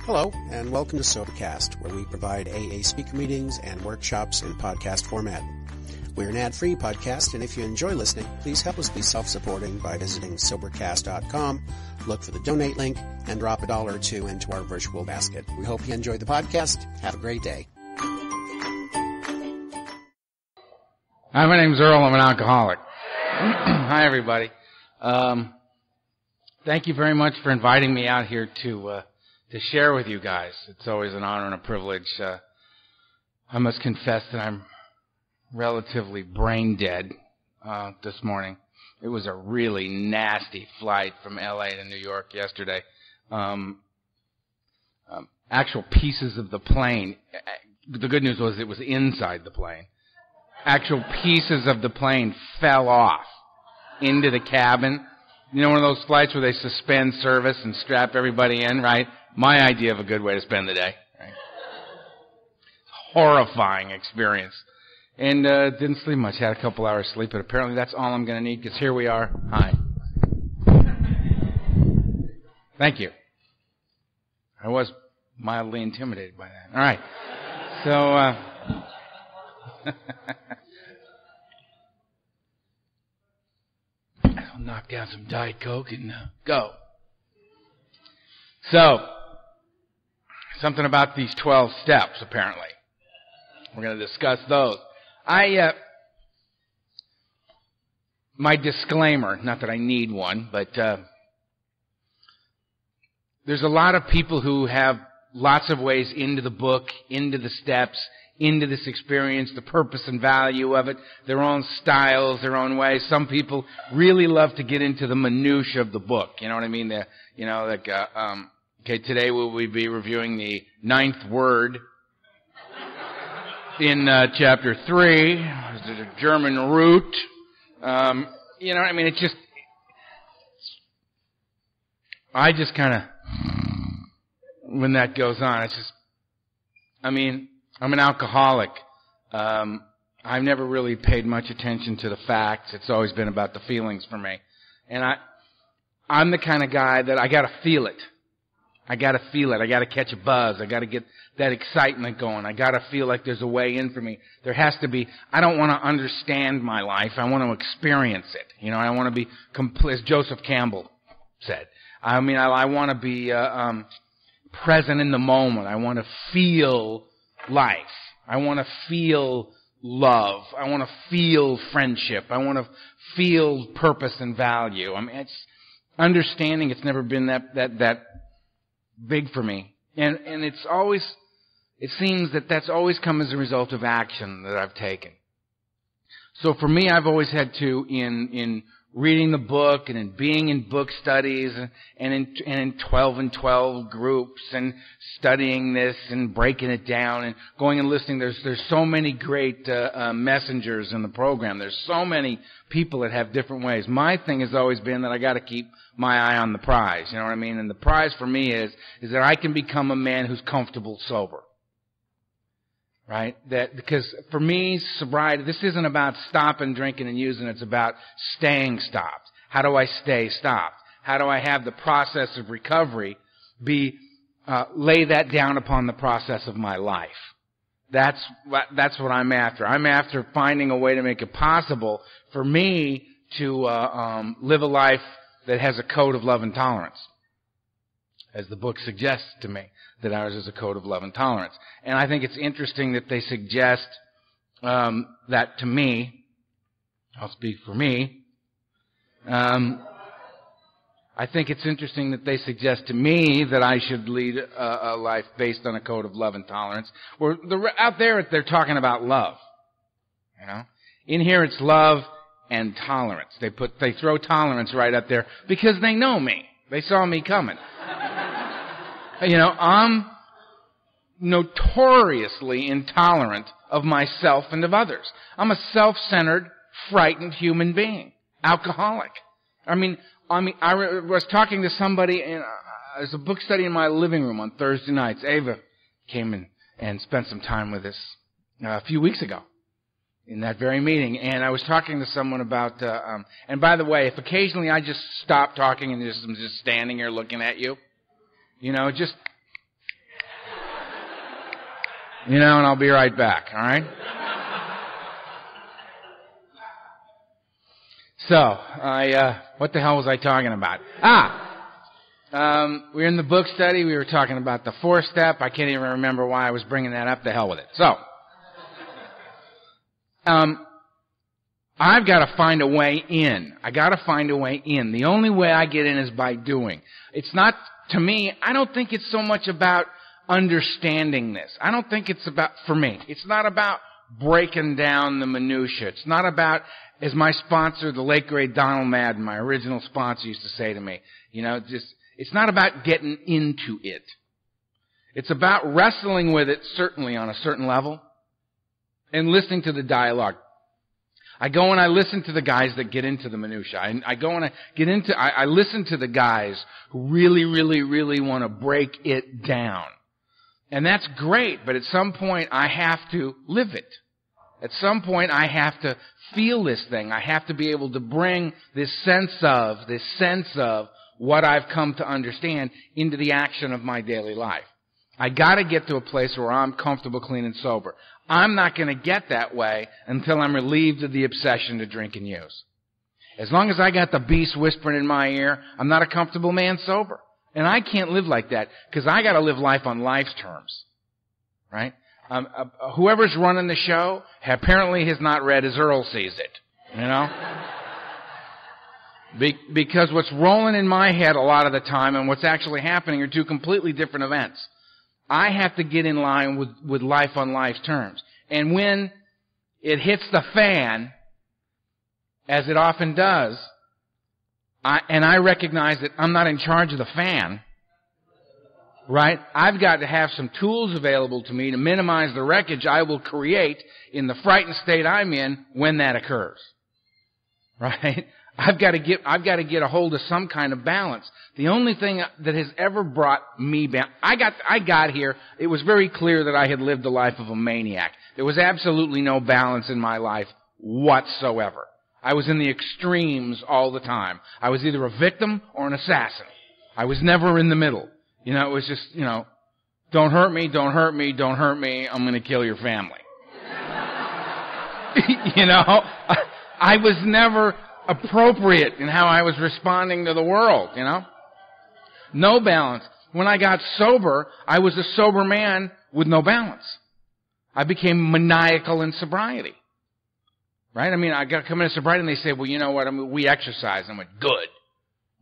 Hello, and welcome to SoberCast, where we provide AA speaker meetings and workshops in podcast format. We're an ad-free podcast, and if you enjoy listening, please help us be self-supporting by visiting Sobercast.com, look for the donate link, and drop $1 or $2 into our virtual basket. We hope you enjoy the podcast. Have a great day. Hi, my name's Earl. I'm an alcoholic. Hi, everybody. Thank you very much for inviting me out here to share with you guys. It's always an honor and a privilege. I must confess that I'm relatively brain dead this morning. It was a really nasty flight from L.A. to New York yesterday. Actual pieces of the plane. The good news was it was inside the plane. Actual pieces of the plane fell off into the cabin. You know, one of those flights where they suspend service and strap everybody in, right? My idea of a good way to spend the day. Right? Horrifying experience. And didn't sleep much. Had a couple hours sleep, but apparently that's all I'm going to need, because here we are. Hi. Thank you. I was mildly intimidated by that. All right. So, I'll knock down some Diet Coke and go. So, something about these 12 steps, apparently. We're going to discuss those. My disclaimer, not that I need one, but there's a lot of people who have lots of ways into the book, into the steps, into this experience, the purpose and value of it, their own styles, their own ways. Some people really love to get into the minutiae of the book. You know what I mean? Okay, today we'll be reviewing the 9th word in chapter 3. It's a German root. You know what I mean? I just kind of, when that goes on, I'm an alcoholic. I've never really paid much attention to the facts. It's always been about the feelings for me. And I'm the kind of guy that I gotta feel it. I gotta catch a buzz. I gotta get that excitement going. I gotta feel like there's a way in for me. There has to be. I don't want to understand my life. I want to experience it. You know, I want to be complete, as Joseph Campbell said. I want to be present in the moment. I want to feel life. I want to feel love. I want to feel friendship. I want to feel purpose and value. It's understanding. It's never been that big for me, and it seems that's always come as a result of action that I've taken. So for me, I've always had to, in reading the book and in being in book studies and in 12 and 12 groups and studying this and breaking it down and going and listening. There's so many great messengers in the program. There's so many people that have different ways. My thing has always been that I got to keep my eye on the prize. You know what I mean? And the prize for me is that I can become a man who's comfortable sober. Right? Because for me, sobriety, this isn't about stopping drinking and using, it's about staying stopped. How do I stay stopped? How do I have the process of recovery lay that down upon the process of my life? That's what I'm after. I'm after finding a way to make it possible for me to live a life that has a code of love and tolerance. As the book suggests to me, that ours is a code of love and tolerance. And I think it's interesting that they suggest that to me. I'll speak for me. I think it's interesting that they suggest to me that I should lead a life based on a code of love and tolerance. Where out there, they're talking about love. You know, in here it's love and tolerance. They throw tolerance right up there because they know me. They saw me coming. You know, I'm notoriously intolerant of myself and of others. I'm a self-centered, frightened human being. Alcoholic. I was talking to somebody, there's a book study in my living room on Thursday nights. Ava came in and spent some time with us a few weeks ago in that very meeting. And I was talking to someone about, and by the way, if occasionally I just stop talking and I'm just standing here looking at you, you know, just and I'll be right back, all right? So, what the hell was I talking about? We were in the book study. We were talking about the 4-step. I can't even remember why I was bringing that up. The hell with it. So, I've got to find a way in. I got to find a way in. The only way I get in is by doing. It's not, to me, I don't think it's so much about understanding this. I don't think it's about, for me, it's not about breaking down the minutia. It's not about, as my sponsor, the late great Donald Madden, my original sponsor, used to say to me, it's not about getting into it. It's about wrestling with it, certainly on a certain level, and listening to the dialogue. I go and I listen to the guys that get into the minutia. I listen to the guys who really, really, really want to break it down. And that's great, but at some point I have to live it. At some point I have to feel this thing. I have to be able to bring this sense of what I've come to understand into the action of my daily life. I got to get to a place where I'm comfortable, clean, and sober. I'm not going to get that way until I'm relieved of the obsession to drink and use. As long as I got the beast whispering in my ear, I'm not a comfortable man sober. And I can't live like that because I got to live life on life's terms, right? Whoever's running the show apparently has not read as Earl sees it, Because what's rolling in my head a lot of the time and what's actually happening are two completely different events. I have to get in line with life on life's terms. And when it hits the fan, as it often does, I recognize that I'm not in charge of the fan, right? I've got to have some tools available to me to minimize the wreckage I will create in the frightened state I'm in when that occurs, right? I've got to get a hold of some kind of balance. The only thing that has ever brought me back, I got here, it was very clear that I had lived the life of a maniac. There was absolutely no balance in my life whatsoever. I was in the extremes all the time. I was either a victim or an assassin. I was never in the middle. It was just, don't hurt me, don't hurt me, don't hurt me, I'm going to kill your family. I was never appropriate in how I was responding to the world, No balance. When I got sober, I was a sober man with no balance. I became maniacal in sobriety. Right? I got to come into sobriety and they say, well, you know what, we exercise. I went, good.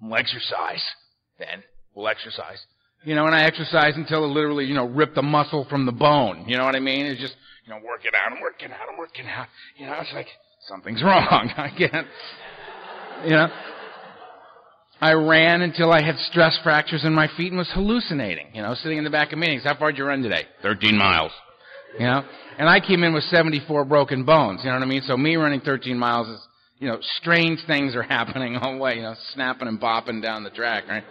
We'll exercise. Then we'll exercise. And I exercised until it literally, ripped the muscle from the bone. You know what I mean? It's just, work it out, I'm working out, I'm working out. It's like, something's wrong. I can't. I ran until I had stress fractures in my feet and was hallucinating, sitting in the back of meetings. How far did you run today? 13 miles. And I came in with 74 broken bones, So me running 13 miles is, strange things are happening all the way, snapping and bopping down the track, right?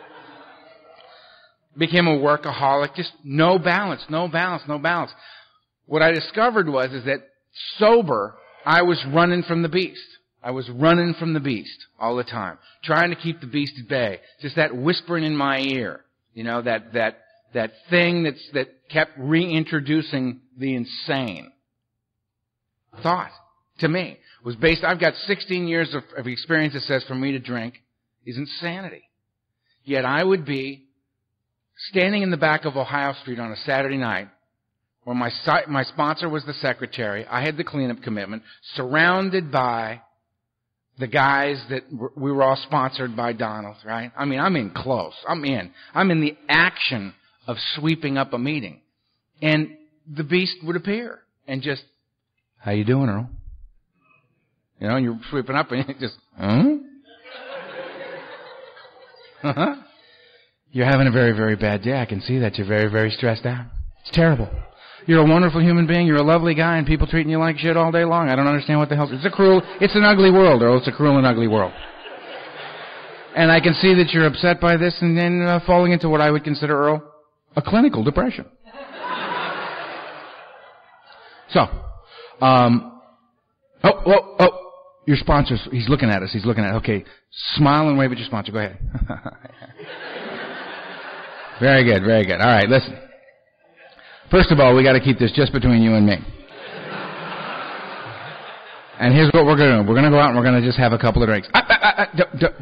Became a workaholic, just no balance. What I discovered is that sober, I was running from the beast. I was running from the beast all the time, trying to keep the beast at bay. Just that whispering in my ear, that thing that kept reintroducing the insane thought to me was based. I've got 16 years of experience that says for me to drink is insanity. Yet I would be standing in the back of Ohio Street on a Saturday night, where my sponsor was the secretary. I had the cleanup commitment, surrounded by the guys that we were all sponsored by Donald, right? I'm in close. I'm in the action of sweeping up a meeting. And the beast would appear and just, how you doing, Earl? And you're sweeping up and you just, huh? You're having a very, very bad day. I can see that you're very, very stressed out. It's terrible. You're a wonderful human being. You're a lovely guy, and people treating you like shit all day long. I don't understand what the hell. It's an ugly world, Earl. It's a cruel and ugly world. And I can see that you're upset by this and then falling into what I would consider, Earl, a clinical depression. So, your sponsor, he's looking at us. Okay, smile and wave at your sponsor. Go ahead. Very good. All right, listen. First of all, we got to keep this just between you and me. And here's what we're going to do. We're going to go out and we're going to just have a couple of drinks.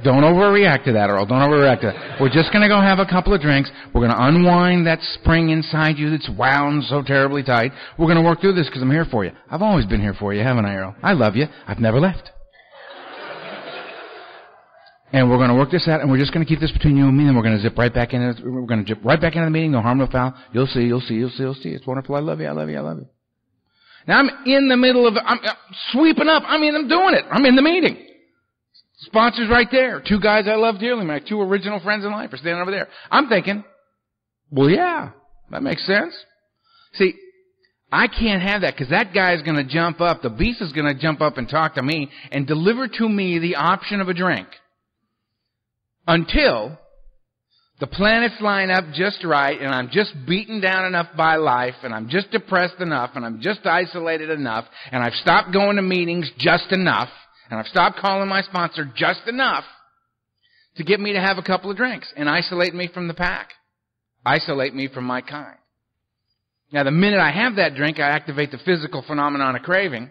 Don't overreact to that, Earl. Don't overreact to that. We're just going to go have a couple of drinks. We're going to unwind that spring inside you that's wound so terribly tight. We're going to work through this because I'm here for you. I've always been here for you, haven't I, Earl? I love you. I've never left. And we're going to work this out, and we're just going to keep this between you and me, and we're going to zip right back in. We're going to zip right back into the meeting. No harm, no foul. You'll see. It's wonderful. I love you. Now I'm in the middle of, I'm sweeping up. I'm doing it. I'm in the meeting. Sponsors right there. Two guys I love dearly. My two original friends in life are standing over there. I'm thinking, well, yeah, that makes sense. See, I can't have that because that guy's going to jump up. The beast is going to jump up and talk to me and deliver to me the option of a drink until the planets line up just right, and I'm just beaten down enough by life, and I'm just depressed enough, and I'm just isolated enough, and I've stopped going to meetings just enough, and I've stopped calling my sponsor just enough to get me to have a couple of drinks and isolate me from the pack, isolate me from my kind. Now, the minute I have that drink, I activate the physical phenomenon of craving,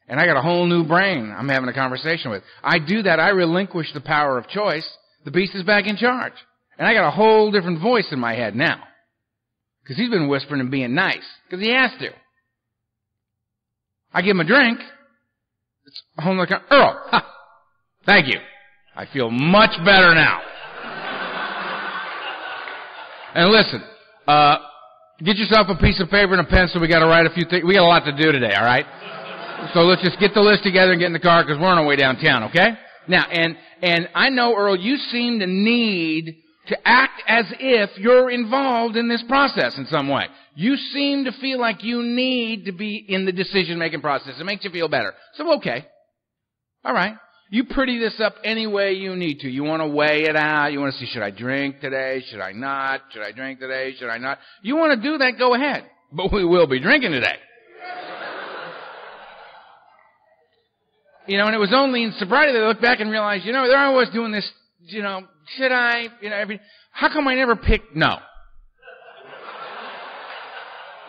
and I got a whole new brain I'm having a conversation with. I do that, I relinquish the power of choice, the beast is back in charge. And I got a whole different voice in my head now. Because he's been whispering and being nice. Because he has to. I give him a drink. It's a whole other Earl, ha, thank you. I feel much better now. And listen, get yourself a piece of paper and a pencil. We got to write a few things. We got a lot to do today, all right? So let's just get the list together and get in the car because we're on our way downtown, okay? Now, and I know, Earl, you seem to need to act as if you're involved in this process in some way. You seem to feel like you need to be in the decision-making process. It makes you feel better. So, okay. All right. You pretty this up any way you need to. You want to weigh it out. You want to see, should I drink today? Should I not? Should I drink today? Should I not? You want to do that, go ahead. But we will be drinking today. And it was only in sobriety that I looked back and realized, they're always doing this, should I, how come I never picked no?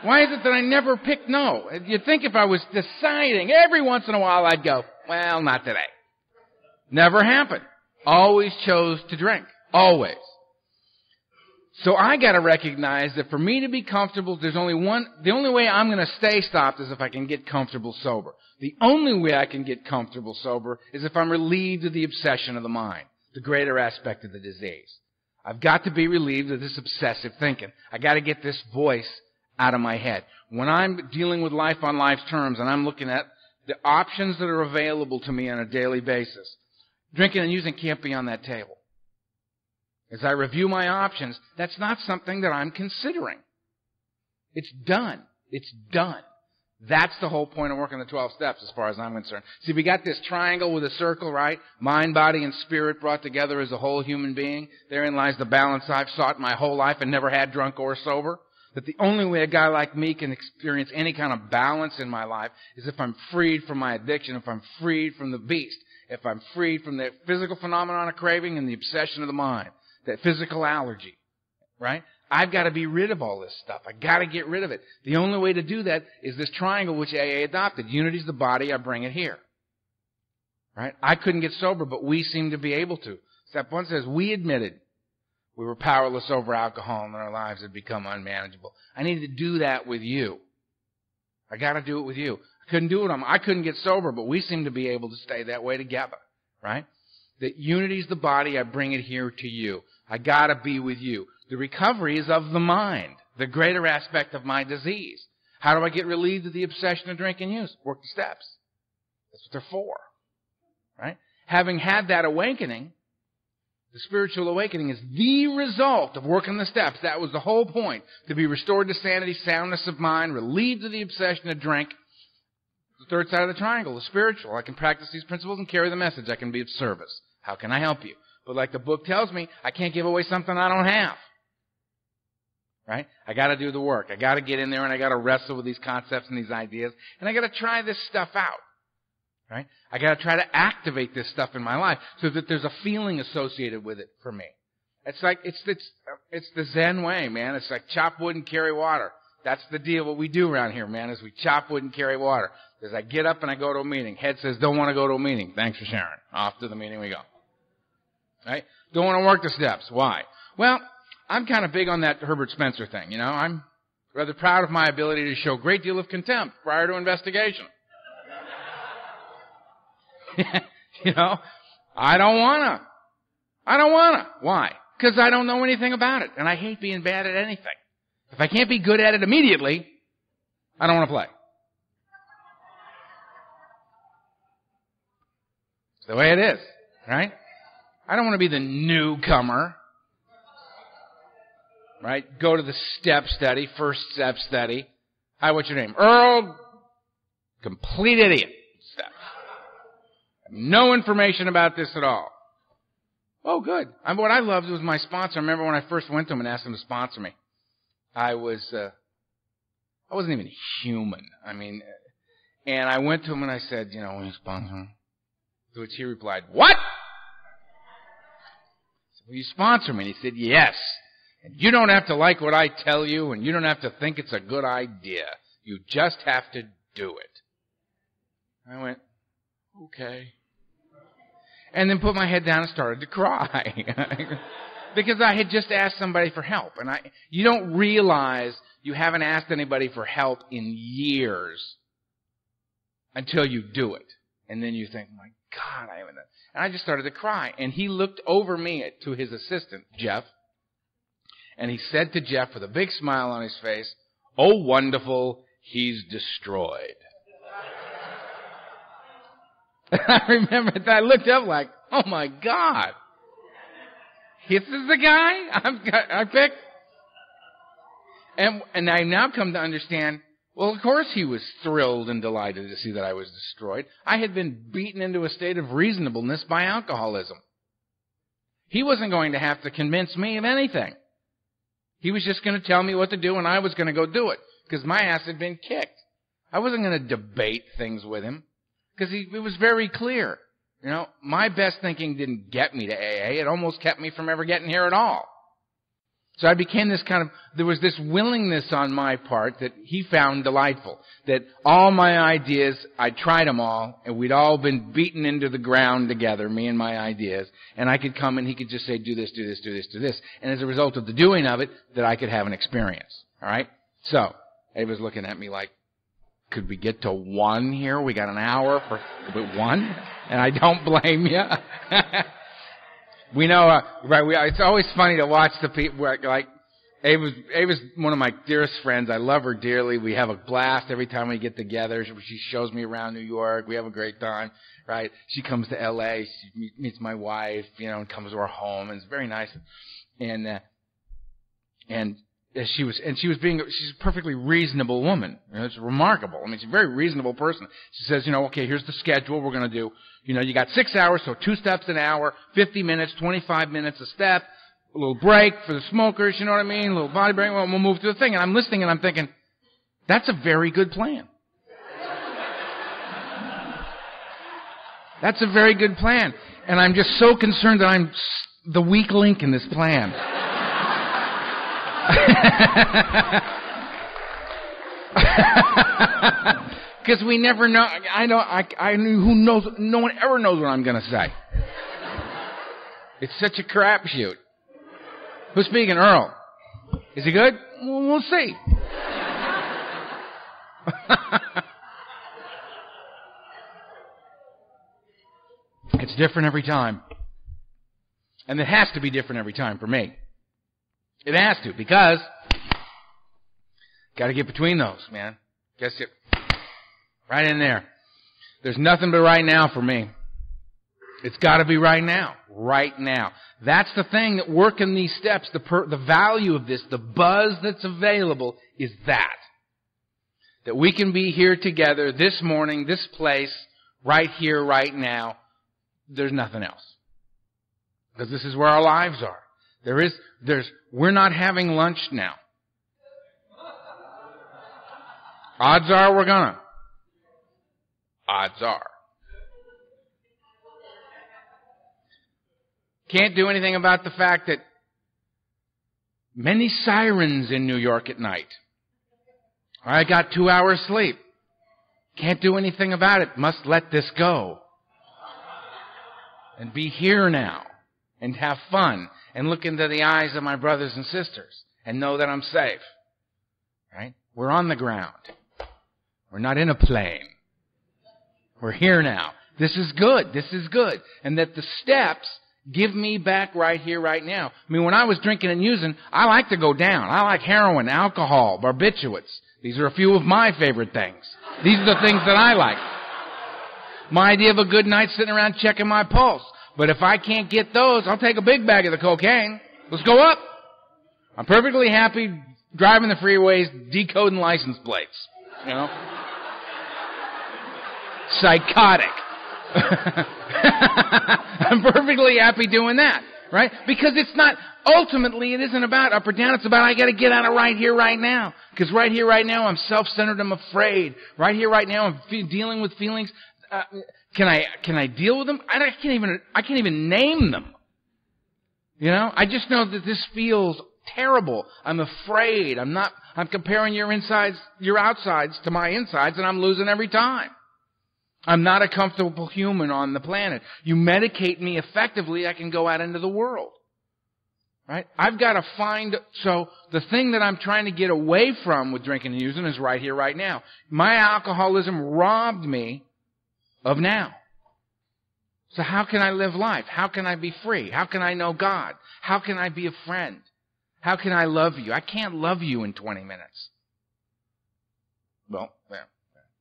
Why is it that I never picked no? You'd think if I was deciding, every once in a while I'd go, well, not today. Never happened. Always chose to drink. Always. So I gotta recognize that for me to be comfortable, the only way I'm gonna stay stopped is if I can get comfortable sober. The only way I can get comfortable sober is if I'm relieved of the obsession of the mind, the greater aspect of the disease. I've got to be relieved of this obsessive thinking. I gotta get this voice out of my head. When I'm dealing with life on life's terms and I'm looking at the options that are available to me on a daily basis, drinking and using can't be on that table. As I review my options, that's not something that I'm considering. It's done. It's done. That's the whole point of working the 12 steps as far as I'm concerned. See, we got this triangle with a circle, right? Mind, body, and spirit brought together as a whole human being. Therein lies the balance I've sought my whole life and never had drunk or sober. That the only way a guy like me can experience any kind of balance in my life is if I'm freed from my addiction, if I'm freed from the beast, if I'm freed from the physical phenomenon of craving and the obsession of the mind, that physical allergy, right? I've got to be rid of all this stuff. I've got to get rid of it. The only way to do that is this triangle which AA adopted. Unity's the body, I bring it here. Right? I couldn't get sober, but we seem to be able to. Step 1 says, we admitted we were powerless over alcohol and our lives had become unmanageable. I need to do that with you. I got to do it with you. I couldn't do it I couldn't get sober, but we seem to be able to stay that way together. Right? That unity's the body, I bring it here to you. I got to be with you. The recovery is of the mind, the greater aspect of my disease. How do I get relieved of the obsession of drink and use? Work the steps. That's what they're for. Right? Having had that awakening, the spiritual awakening is the result of working the steps. That was the whole point. To be restored to sanity, soundness of mind, relieved of the obsession of drink. The third side of the triangle, the spiritual. I can practice these principles and carry the message. I can be of service. How can I help you? But like the book tells me, I can't give away something I don't have. Right? I got to do the work. I got to get in there and I got to wrestle with these concepts and these ideas. And I got to try this stuff out. Right? I got to try to activate this stuff in my life so that there's a feeling associated with it for me. It's like, it's the Zen way, man. It's like chop wood and carry water. That's the deal. What we do around here, man, is we chop wood and carry water. As I get up and I go to a meeting, head says, don't want to go to a meeting. Thanks for sharing. Off to the meeting we go. Right? Don't want to work the steps. Why? Well, I'm kind of big on that Herbert Spencer thing. You know, I'm rather proud of my ability to show a great deal of contempt prior to investigation. You know, I don't want to. Why? Because I don't know anything about it, and I hate being bad at anything. If I can't be good at it immediately, I don't want to play. It's the way it is, right? I don't want to be the newcomer, right? Go to the step study, first step study. Hi, what's your name? Earl. Complete idiot. Step. No information about this at all. Oh, good. What I loved was my sponsor. I remember when I first went to him and asked him to sponsor me. I wasn't even human. I mean, and I went to him and I said, you know, will you sponsor me? To which he replied, what? So, will you sponsor me? And he said, yes. And you don't have to like what I tell you, and you don't have to think it's a good idea. You just have to do it. I went, okay. And then put my head down and started to cry. Because I had just asked somebody for help. And you don't realize you haven't asked anybody for help in years until you do it. And then you think, my God, I haven't done. And I just started to cry. And he looked over me to his assistant, Jeff. And he said to Jeff with a big smile on his face, oh, wonderful, he's destroyed. And I remember that. I looked up like, oh, my God. This is the guy I picked? And I now come to understand, well, of course he was thrilled and delighted to see that I was destroyed. I had been beaten into a state of reasonableness by alcoholism. He wasn't going to have to convince me of anything. He was just going to tell me what to do, and I was going to go do it, because my ass had been kicked. I wasn't going to debate things with him, because it was very clear. You know, my best thinking didn't get me to AA. It almost kept me from ever getting here at all. So I became this there was this willingness on my part that he found delightful. That all my ideas, I tried them all, and we'd all been beaten into the ground together, me and my ideas, and I could come and he could just say, do this, do this, do this, do this. And as a result of the doing of it, that I could have an experience. All right? So, Abe was looking at me like, could we get to 1 here? We got an hour for 1? And I don't blame you. We know, right? It's always funny to watch the people, like, Ava's one of my dearest friends. I love her dearly. We have a blast every time we get together. She shows me around New York. We have a great time, right? She comes to L.A. She meets my wife, you know, and comes to our home, and it's very nice. And she's a perfectly reasonable woman. You know, it's remarkable. I mean, she's a very reasonable person. She says, you know, okay, here's the schedule we're going to do. You know, you got 6 hours, so 2 steps an hour, 50 minutes, 25 minutes a step, a little break for the smokers, you know what I mean? A little body break, we'll move to the thing. And I'm listening and I'm thinking, that's a very good plan. That's a very good plan. And I'm just so concerned that I'm the weak link in this plan. Because we never know. No one ever knows what I'm going to say. It's such a crapshoot. Who's speaking? Earl. Is he good? Well, we'll see. It's different every time. And it has to be different every time for me. It has to, because got to get between those, man. Guess it right in there. There's nothing but right now for me. It's got to be right now. Right now. That's the thing that working these steps, the value of this, the buzz that's available is that. That we can be here together this morning, this place, right here, right now. There's nothing else. Because this is where our lives are. We're not having lunch now. Odds are we're gonna. Odds are. Can't do anything about the fact that many sirens in New York at night. I got 2 hours sleep. Can't do anything about it. Must let this go. And be here now. And have fun. And look into the eyes of my brothers and sisters. And know that I'm safe. Right? We're on the ground. We're not in a plane. We're here now. This is good. This is good. And that the steps give me back right here, right now. I mean, when I was drinking and using, I like to go down. I like heroin, alcohol, barbiturates. These are a few of my favorite things. These are the things that I like. My idea of a good night sitting around checking my pulse. But if I can't get those, I'll take a big bag of the cocaine. Let's go up. I'm perfectly happy driving the freeways, decoding license plates. You know? Psychotic. I'm perfectly happy doing that. Right? Because it's not, ultimately it isn't about up or down, it's about I gotta get out of right here, right now. Because right here, right now, I'm self-centered, I'm afraid. Right here, right now, I'm dealing with feelings. Can I deal with them? I can't even name them. You know? I just know that this feels terrible. I'm afraid. I'm comparing your outsides to my insides, and I'm losing every time. I'm not a comfortable human on the planet. You medicate me effectively, I can go out into the world. Right? I've got to find, so the thing that I'm trying to get away from with drinking and using is right here, right now. My alcoholism robbed me of now. So how can I live life? How can I be free? How can I know God? How can I be a friend? How can I love you? I can't love you in 20 minutes. Well,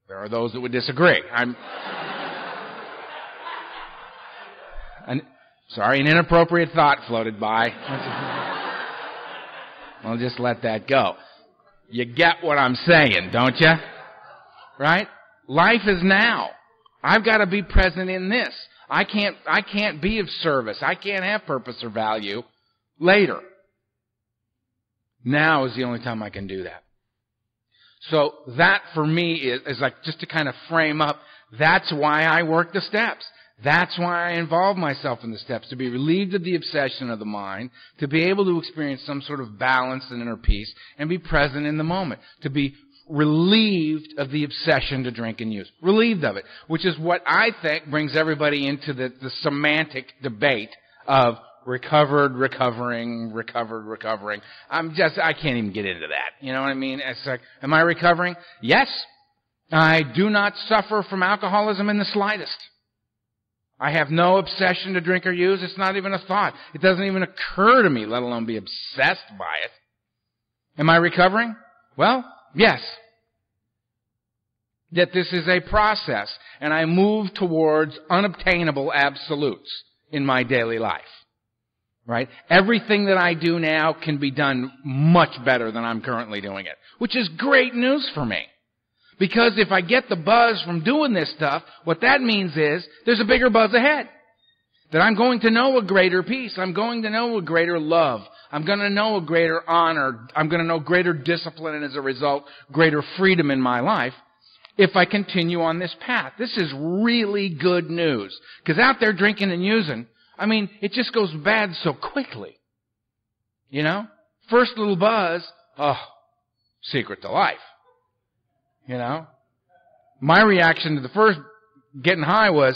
there are those that would disagree. Sorry, an inappropriate thought floated by. I'll just let that go. You get what I'm saying, don't you? Right? Life is now. I've got to be present in this. I can't be of service. I can't have purpose or value later. Now is the only time I can do that. So that for me is like, just to kind of frame up, that's why I work the steps. That's why I involve myself in the steps, to be relieved of the obsession of the mind, to be able to experience some sort of balance and inner peace, and be present in the moment, to be relieved of the obsession to drink and use. Relieved of it, which is what I think brings everybody into the semantic debate of recovered, recovering. I can't even get into that. You know what I mean? It's like, am I recovering? Yes. I do not suffer from alcoholism in the slightest. I have no obsession to drink or use. It's not even a thought. It doesn't even occur to me, let alone be obsessed by it. Am I recovering? Well, yes. That this is a process, and I move towards unobtainable absolutes in my daily life. Right? Everything that I do now can be done much better than I'm currently doing it, which is great news for me. Because if I get the buzz from doing this stuff, what that means is there's a bigger buzz ahead. That I'm going to know a greater peace. I'm going to know a greater love. I'm going to know a greater honor. I'm going to know greater discipline and as a result, greater freedom in my life if I continue on this path. This is really good news. Because out there drinking and using, I mean, it just goes bad so quickly. You know? First little buzz, secret to life. You know? My reaction to the first getting high was,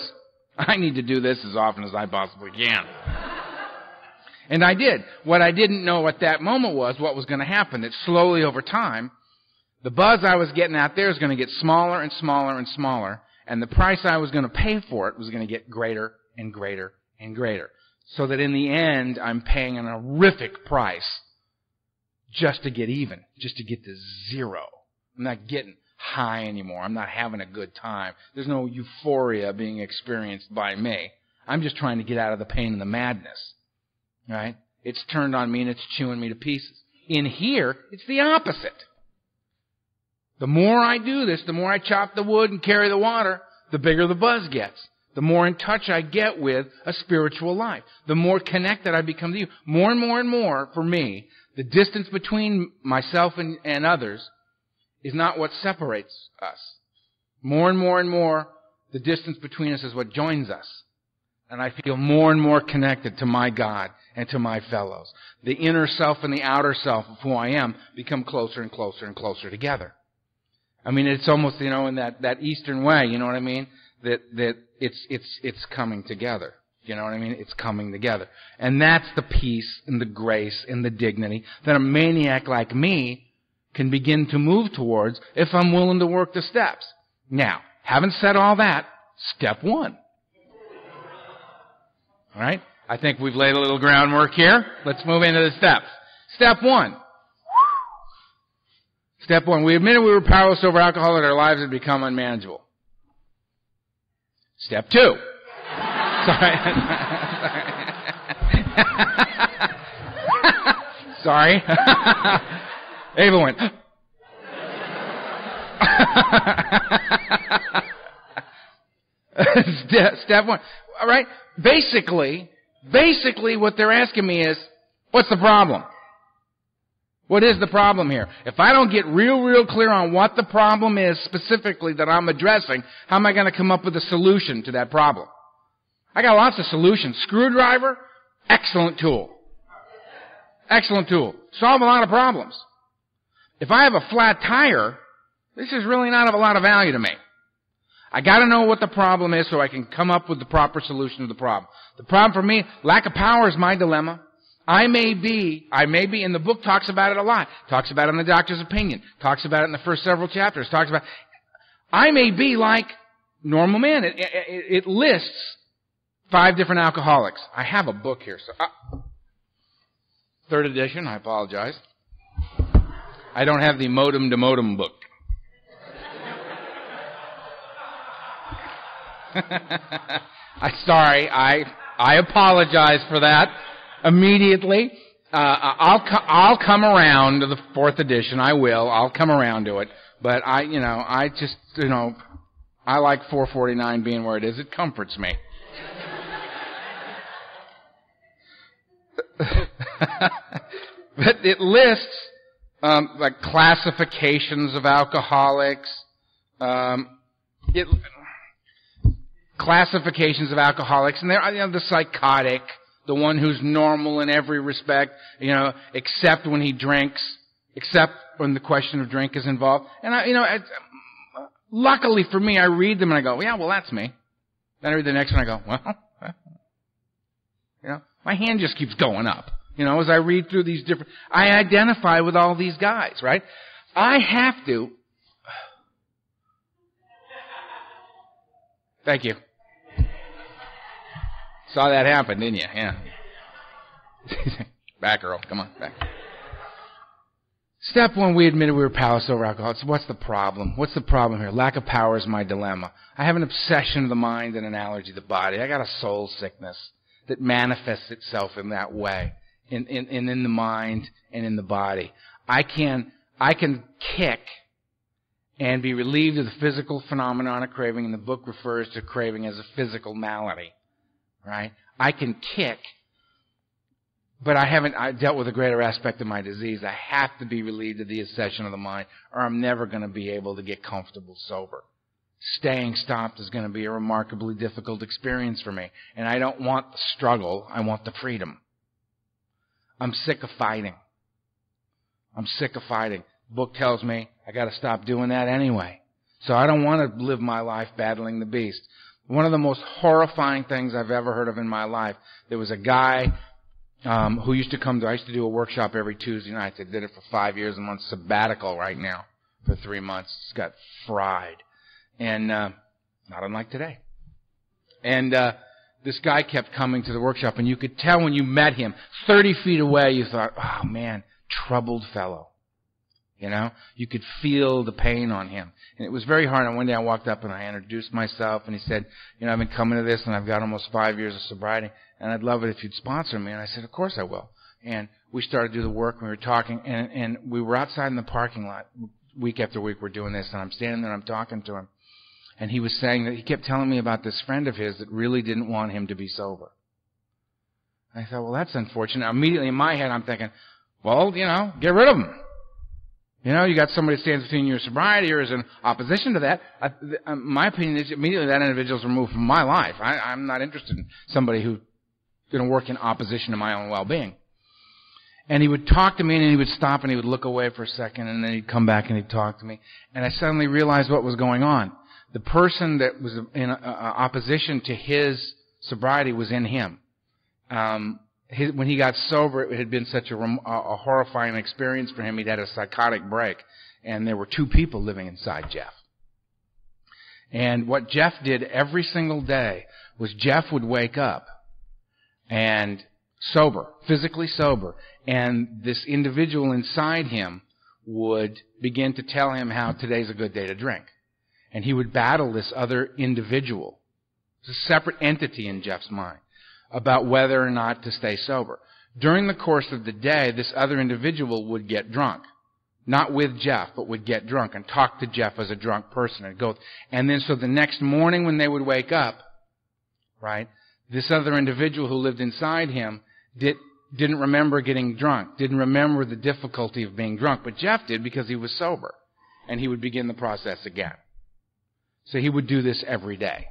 I need to do this as often as I possibly can. And I did. What I didn't know at that moment was what was going to happen. That slowly over time, the buzz I was getting out there is going to get smaller and smaller and smaller. And the price I was going to pay for it was going to get greater and greater and greater. So that in the end, I'm paying an horrific price just to get even. Just to get to zero. I'm not getting high anymore. I'm not having a good time. There's no euphoria being experienced by me. I'm just trying to get out of the pain and the madness. Right? It's turned on me and it's chewing me to pieces. In here, it's the opposite. The more I do this, the more I chop the wood and carry the water, the bigger the buzz gets. The more in touch I get with a spiritual life. The more connected I become to you. More and more and more, for me, the distance between myself and others is not what separates us. More and more and more, the distance between us is what joins us. And I feel more and more connected to my God and to my fellows. The inner self and the outer self of who I am become closer and closer and closer together. I mean, it's almost, in that Eastern way, you know what I mean? That it's coming together. You know what I mean? It's coming together. And that's the peace and the grace and the dignity that a maniac like me can begin to move towards if I'm willing to work the steps. Now, having said all that, step one. All right? I think we've laid a little groundwork here. Let's move into the steps. Step one. Step one. We admitted we were powerless over alcohol and our lives had become unmanageable. Step two. Sorry. Sorry. Ava went. Step one. All right. Basically, what they're asking me is, what's the problem? What is the problem here? If I don't get real clear on what the problem is specifically that I'm addressing, how am I going to come up with a solution to that problem? I got lots of solutions. Screwdriver, excellent tool. Excellent tool. Solve a lot of problems. If I have a flat tire, this is really not of a lot of value to me. I got to know what the problem is so I can come up with the proper solution to the problem. The problem for me, lack of power is my dilemma. I may be, and the book talks about it a lot. Talks about it in the doctor's opinion. Talks about it in the first several chapters. I may be like normal man. It lists 5 different alcoholics. I have a book here. So, 3rd edition, I apologize. I don't have the modem to modem book. Sorry, I apologize for that immediately. I'll come around to the 4th edition. I will. I'll come around to it. But I like 449 being where it is. It comforts me. But it lists like classifications of alcoholics. Classifications of alcoholics, and they're the psychotic, the one who's normal in every respect, except when he drinks, except when the question of drink is involved. And luckily for me, I read them and I go, yeah, well, that's me. Then I read the next one and I go, well, my hand just keeps going up. As I read through these different, I identify with all these guys, right? I have to. Thank you. Saw that happen, didn't you? Yeah. Back, Earl. Come on, back. Step one, we admitted we were powerless over alcohol. So what's the problem? What's the problem here? Lack of power is my dilemma. I have an obsession of the mind and an allergy of the body. I got a soul sickness that manifests itself in that way, in the mind and in the body. I can kick and be relieved of the physical phenomenon of craving, and the book refers to craving as a physical malady, right? I can kick, but I dealt with a greater aspect of my disease. I have to be relieved of the obsession of the mind, or I'm never going to be able to get comfortable sober. Staying stopped is going to be a remarkably difficult experience for me, and I don't want the struggle. I want the freedom. I'm sick of fighting. The book tells me I got to stop doing that anyway. So I don't want to live my life battling the beast. One of the most horrifying things I've ever heard of in my life, there was a guy who used to come I used to do a workshop every Tuesday night. I did it for 5 years. I'm on sabbatical right now for 3 months. Just got fried. And not unlike today. And this guy kept coming to the workshop, and you could tell when you met him, 30 feet away, you thought, oh man, troubled fellow. You could feel the pain on him. And it was very hard. And one day I walked up and I introduced myself, and he said, I've been coming to this and I've got almost 5 years of sobriety, and I'd love it if you'd sponsor me. And I said, of course I will. And we started to do the work, and we were talking, and we were outside in the parking lot. Week after week we're doing this, and I'm standing there and I'm talking to him. And he was saying that he kept telling me about this friend of his that really didn't want him to be sober. I thought, well, that's unfortunate. Immediately in my head I'm thinking, well, get rid of him. You got somebody that stands between your sobriety or is in opposition to that. My opinion is immediately that individual is removed from my life. I'm not interested in somebody who's going to work in opposition to my own well-being. And he would talk to me, and then he would stop, and he would look away for a second, and then he'd come back, and he'd talk to me. And I suddenly realized what was going on. The person that was in opposition to his sobriety was in him. When he got sober, it had been such a horrifying experience for him. He'd had a psychotic break, and there were two people living inside Jeff. And what Jeff did every single day was Jeff would wake up and sober, physically sober, and this individual inside him would begin to tell him how today's a good day to drink. And he would battle this other individual, it's a separate entity in Jeff's mind, about whether or not to stay sober. During the course of the day, this other individual would get drunk. Not with Jeff, but would get drunk and talk to Jeff as a drunk person. And then so the next morning when they would wake up, right, this other individual who lived inside him didn't remember getting drunk, didn't remember the difficulty of being drunk, but Jeff did because he was sober. And he would begin the process again. So he would do this every day.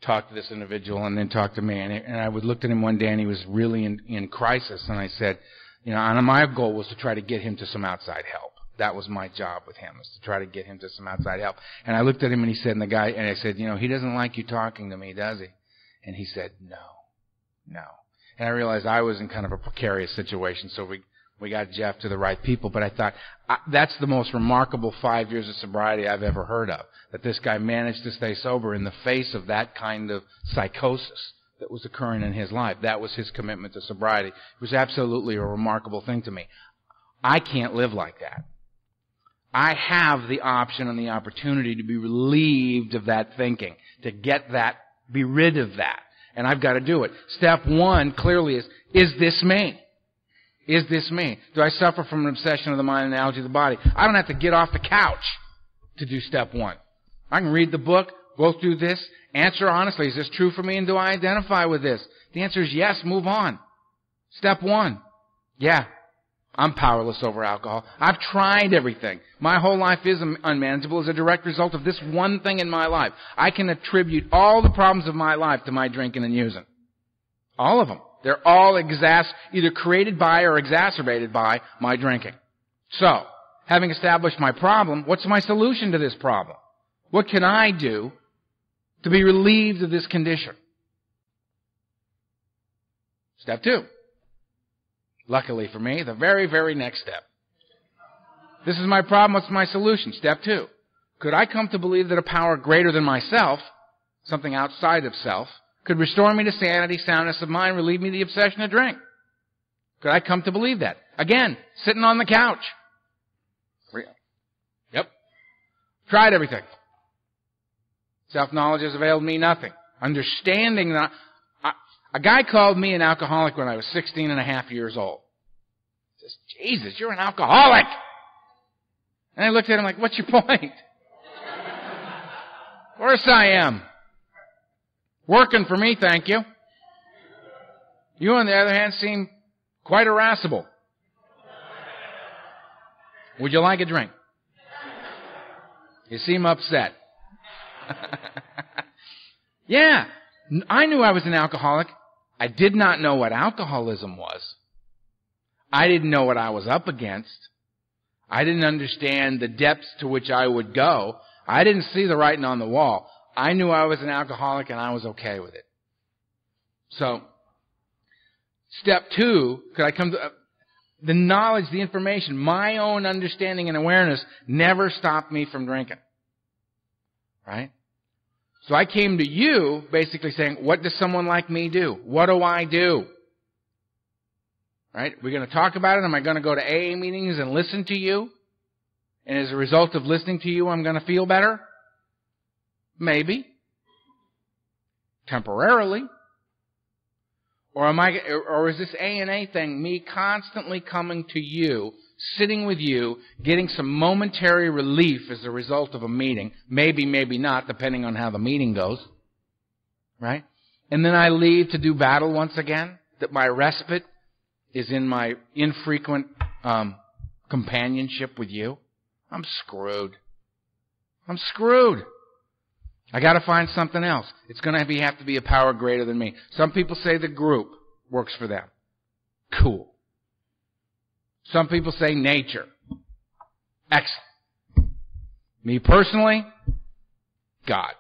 Talk to this individual and then talk to me. And I would look at him one day and he was really in crisis. And I said, and my goal was to try to get him to some outside help. That was my job with him, was to try to get him to some outside help. And I looked at him and he said, and I said, he doesn't like you talking to me, does he? And he said, no. And I realized I was in kind of a precarious situation, so we got Jeff to the right people. But I thought, that's the most remarkable 5 years of sobriety I've ever heard of, that this guy managed to stay sober in the face of that kind of psychosis that was occurring in his life. That was his commitment to sobriety. It was absolutely a remarkable thing to me. I can't live like that. I have the option and the opportunity to be relieved of that thinking, to get that, be rid of that. And I've got to do it. Step one clearly is this me? Is this me? Do I suffer from an obsession of the mind and analogy of the body? I don't have to get off the couch to do step one. I can read the book, go through this, answer honestly, is this true for me and do I identify with this? The answer is yes, move on. Step one. Yeah, I'm powerless over alcohol. I've tried everything. My whole life is unmanageable as a direct result of this one thing in my life. I can attribute all the problems of my life to my drinking and using. All of them. They're all either created by or exacerbated by my drinking. So, having established my problem, what's my solution to this problem? What can I do to be relieved of this condition? Step two. Luckily for me, the very, very next step. This is my problem, what's my solution? Step two. Could I come to believe that a power greater than myself, something outside of self, could restore me to sanity, soundness of mind, relieve me of the obsession to drink? Could I come to believe that? Again, sitting on the couch. Yep. Tried everything. Self-knowledge has availed me nothing. Understanding that a guy called me an alcoholic when I was 16 and a half years old. He says, Jesus, you're an alcoholic. And I looked at him like, what's your point? Of course I am. Working for me, thank you. You, on the other hand, seem quite irascible. Would you like a drink? You seem upset. Yeah, I knew I was an alcoholic. I did not know what alcoholism was. I didn't know what I was up against. I didn't understand the depths to which I would go. I didn't see the writing on the wall. I knew I was an alcoholic and I was okay with it. So, step two, could I come to the knowledge, the information, my own understanding and awareness never stopped me from drinking. Right? So I came to you basically saying, what does someone like me do? What do I do? Right? We're going to talk about it. Am I going to go to AA meetings and listen to you? And as a result of listening to you, I'm going to feel better? Maybe. Temporarily. Or is this A&A thing me constantly coming to you, sitting with you, getting some momentary relief as a result of a meeting? Maybe, maybe not, depending on how the meeting goes. Right? And then I leave to do battle once again? That my respite is in my infrequent companionship with you? I'm screwed. I'm screwed. I got to find something else. It's going to have to be a power greater than me. Some people say the group works for them. Cool. Some people say nature. Excellent. Me personally, God.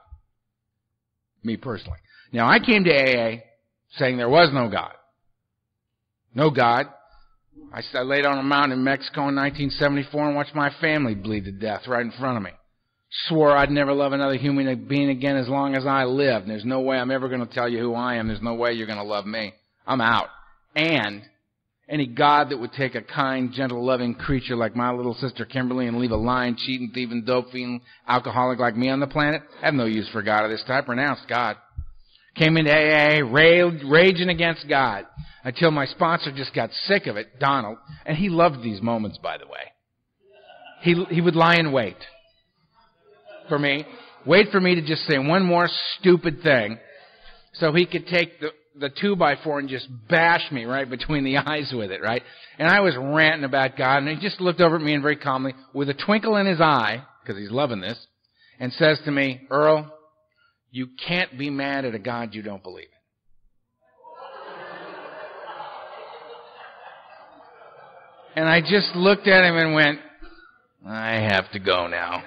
Me personally. Now, I came to AA saying there was no God. No God. I laid on a mountain in Mexico in 1974 and watched my family bleed to death right in front of me. Swore I'd never love another human being again as long as I lived. And there's no way I'm ever going to tell you who I am. There's no way you're going to love me. I'm out. And any God that would take a kind, gentle, loving creature like my little sister Kimberly and leave a lying, cheating, thieving, dope-fiending alcoholic like me on the planet, I have no use for God of this type. Renounced God. Came into AA, raging against God, until my sponsor just got sick of it, Donald, and he loved these moments, by the way. He would lie in wait for me, wait for me to just say one more stupid thing, so he could take the 2x4 and just bash me right between the eyes with it, right? And I was ranting about God, and he just looked over at me and very calmly, with a twinkle in his eye, because he's loving this, and says to me, Earl, you can't be mad at a God you don't believe in. And I just looked at him and went, I have to go now.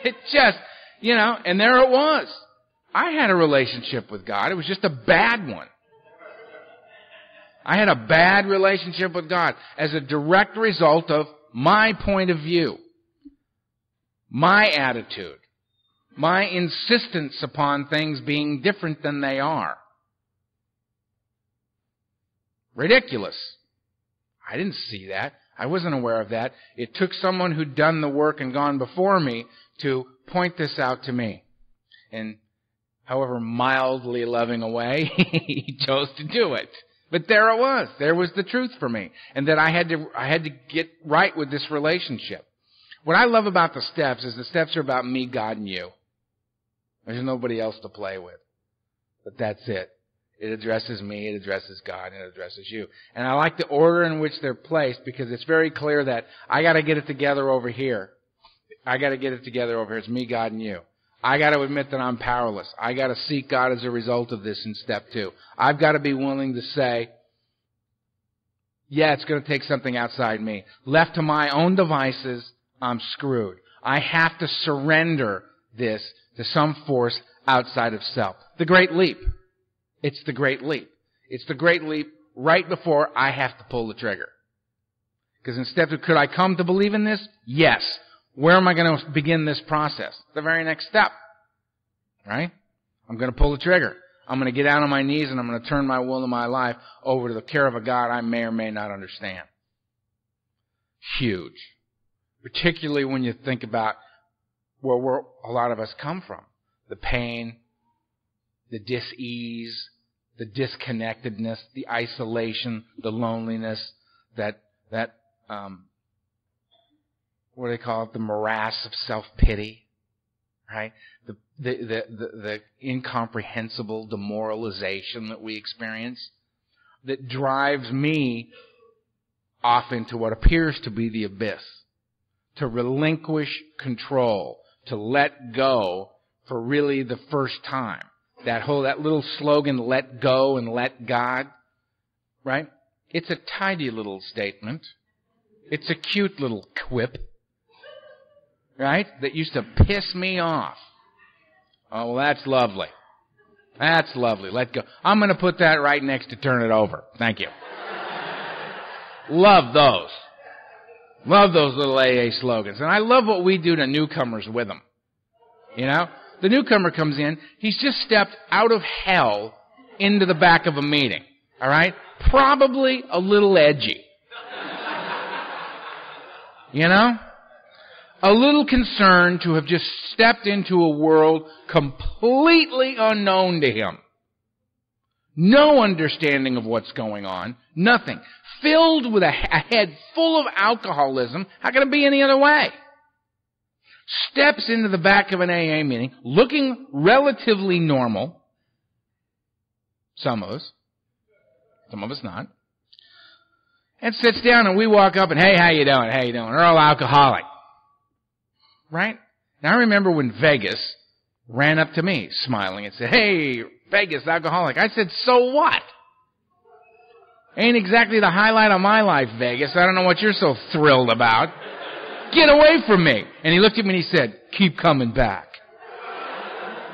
It just, and there it was. I had a relationship with God. It was just a bad one. I had a bad relationship with God as a direct result of my point of view, my attitude, my insistence upon things being different than they are. Ridiculous. I didn't see that. I wasn't aware of that. It took someone who'd done the work and gone before me to point this out to me. And however mildly loving a way, he chose to do it. But there it was. There was the truth for me. And that I had to get right with this relationship. What I love about the steps is the steps are about me, God, and you. There's nobody else to play with. But that's it. It addresses me, it addresses God, and it addresses you. And I like the order in which they're placed because it's very clear that I got to get it together over here. I got to get it together over here. It's me, God, and you. I got to admit that I'm powerless. I got to seek God as a result of this in step 2. I've got to be willing to say, yeah, it's going to take something outside me. Left to my own devices, I'm screwed. I have to surrender this to some force outside of self. The great leap. It's the great leap. It's the great leap right before I have to pull the trigger. Because in step 2, could I come to believe in this? Yes. Where am I going to begin this process? The very next step. Right? I'm going to pull the trigger. I'm going to get down on my knees and I'm going to turn my will and my life over to the care of a God I may or may not understand. Huge. Particularly when you think about where a lot of us come from. The pain, the dis-ease, the disconnectedness, the isolation, the loneliness, that what do they call it? The morass of self-pity, right? The incomprehensible demoralization that we experience that drives me off into what appears to be the abyss. To relinquish control, to let go for really the first time. That little slogan, let go and let God, right? It's a tidy little statement. It's a cute little quip, right? That used to piss me off. Oh, well, that's lovely. That's lovely. Let go. I'm going to put that right next to turn it over. Thank you. Love those. Love those little AA slogans. And I love what we do to newcomers with them. The newcomer comes in, he's just stepped out of hell into the back of a meeting. All right? Probably a little edgy. A little concerned to have just stepped into a world completely unknown to him. No understanding of what's going on. Nothing. Filled with a head full of alcoholism. How can it be any other way? Steps into the back of an AA meeting, looking relatively normal. Some of us not. And sits down and we walk up and, hey, how you doing? How you doing? Earl Alcoholic. Right? Now I remember when Vegas ran up to me smiling and said, hey, Vegas Alcoholic. I said, so what? Ain't exactly the highlight of my life, Vegas. I don't know what you're so thrilled about. Get away from me. And he looked at me and he said, keep coming back.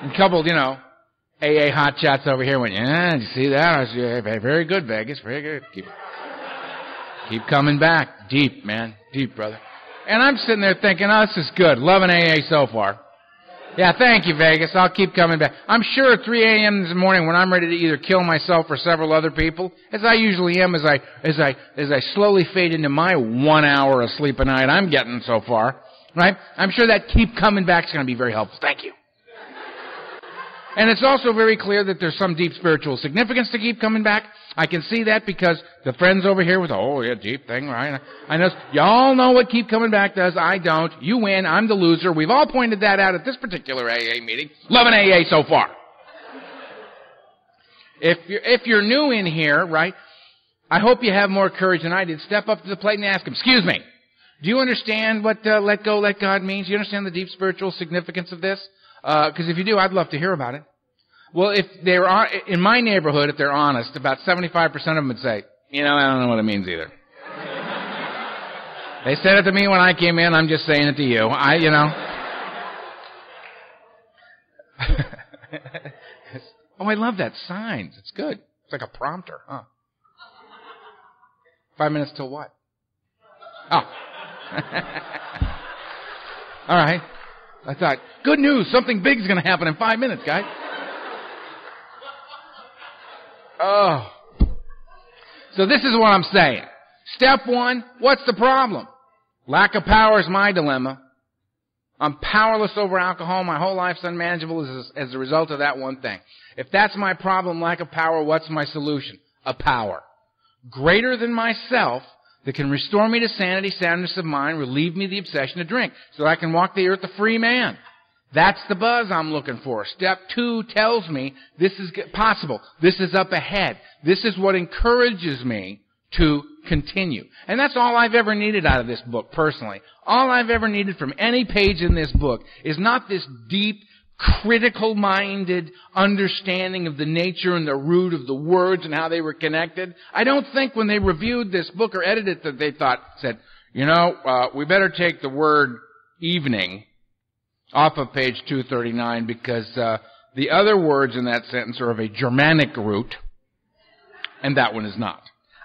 And a couple, AA hotshots over here went, yeah, did you see that? I was, yeah, very good, Vegas, very good. Keep coming back. Deep, man. Deep, brother. And I'm sitting there thinking, oh, this is good. Loving AA so far. Yeah, thank you, Vegas. I'll keep coming back. I'm sure at 3 a.m. this morning when I'm ready to either kill myself or several other people, as I usually am, as I slowly fade into my 1 hour of sleep a night I'm getting so far, right? I'm sure that keep coming back is going to be very helpful. Thank you. And it's also very clear that there's some deep spiritual significance to keep coming back. I can see that because the friends over here with, oh, yeah, deep thing, right? I know, y'all know what keep coming back does. I don't. You win. I'm the loser. We've all pointed that out at this particular AA meeting. Loving AA so far. If you're new in here, right, I hope you have more courage than I did. Step up to the plate and ask him, excuse me, do you understand what let go, let God means? Do you understand the deep spiritual significance of this? Because if you do, I'd love to hear about it. Well, if they're in my neighborhood, if they're honest, about 75% of them would say, I don't know what it means either. They said it to me when I came in. I'm just saying it to you. Oh, I love that. Signs. It's good. It's like a prompter, huh? 5 minutes till what? Oh. All right. I thought, good news. Something big is going to happen in 5 minutes, guys. Oh. So this is what I'm saying. Step one, what's the problem? Lack of power is my dilemma. I'm powerless over alcohol. My whole life's unmanageable as a result of that one thing. If that's my problem, lack of power, what's my solution? A power greater than myself that can restore me to sanity, soundness of mind, relieve me of the obsession to drink, so that I can walk the earth a free man. That's the buzz I'm looking for. Step 2 tells me this is possible. This is up ahead. This is what encourages me to continue. And that's all I've ever needed out of this book, personally. All I've ever needed from any page in this book is not this deep, critical-minded understanding of the nature and the root of the words and how they were connected. I don't think when they reviewed this book or edited it that they said, we better take the word evening off of page 239 because the other words in that sentence are of a Germanic root, and that one is not.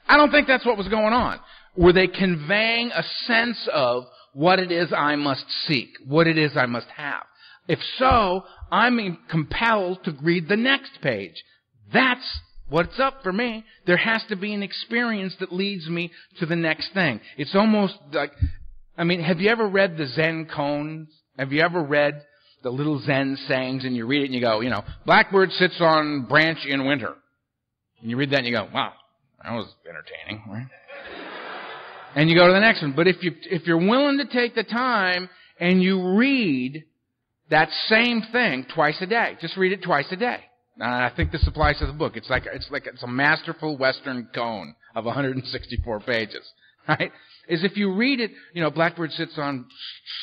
I don't think that's what was going on. Were they conveying a sense of what it is I must seek, what it is I must have? If so, I'm compelled to read the next page. That's what's up for me. There has to be an experience that leads me to the next thing. It's almost like, have you ever read the Zen koans? Have you ever read the little Zen sayings and you read it and you go, blackbird sits on branch in winter. And you read that and you go, wow, that was entertaining, right? And you go to the next one. But if you're willing to take the time and you read that same thing twice a day, just read it twice a day. I think this applies to the book. It's a masterful Western koan of 164 pages, right? Is if you read it, blackbird sits on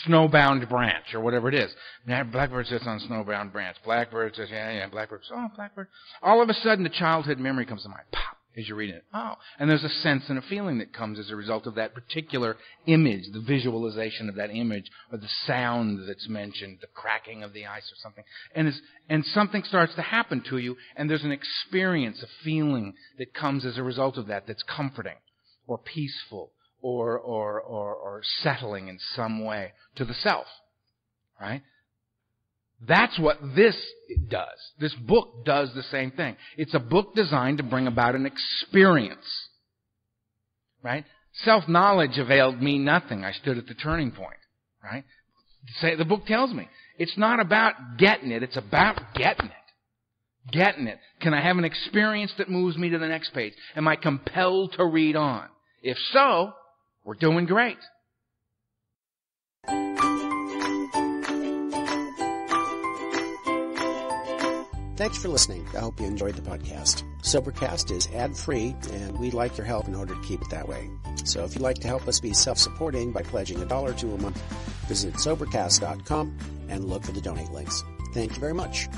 snowbound branch, or whatever it is. Blackbird sits on snowbound branch. Blackbird says, blackbird. Oh, blackbird. All of a sudden, the childhood memory comes to mind. Pop, as you're reading it. Oh. And there's a sense and a feeling that comes as a result of that particular image, the visualization of that image, or the sound that's mentioned, the cracking of the ice or something. And something starts to happen to you, and there's an experience, a feeling that comes as a result of that that's comforting, or peaceful, or settling in some way to the self, right? That's what this does. This book does the same thing. It's a book designed to bring about an experience, right? Self-knowledge availed me nothing. I stood at the turning point, right? The book tells me it's not about getting it. It's about getting it. Getting it. Can I have an experience that moves me to the next page? Am I compelled to read on? If so, we're doing great. Thanks for listening. I hope you enjoyed the podcast. Sobercast is ad-free, and we'd like your help in order to keep it that way. So if you'd like to help us be self-supporting by pledging $1 or $2 a month, visit Sobercast.com and look for the donate links. Thank you very much.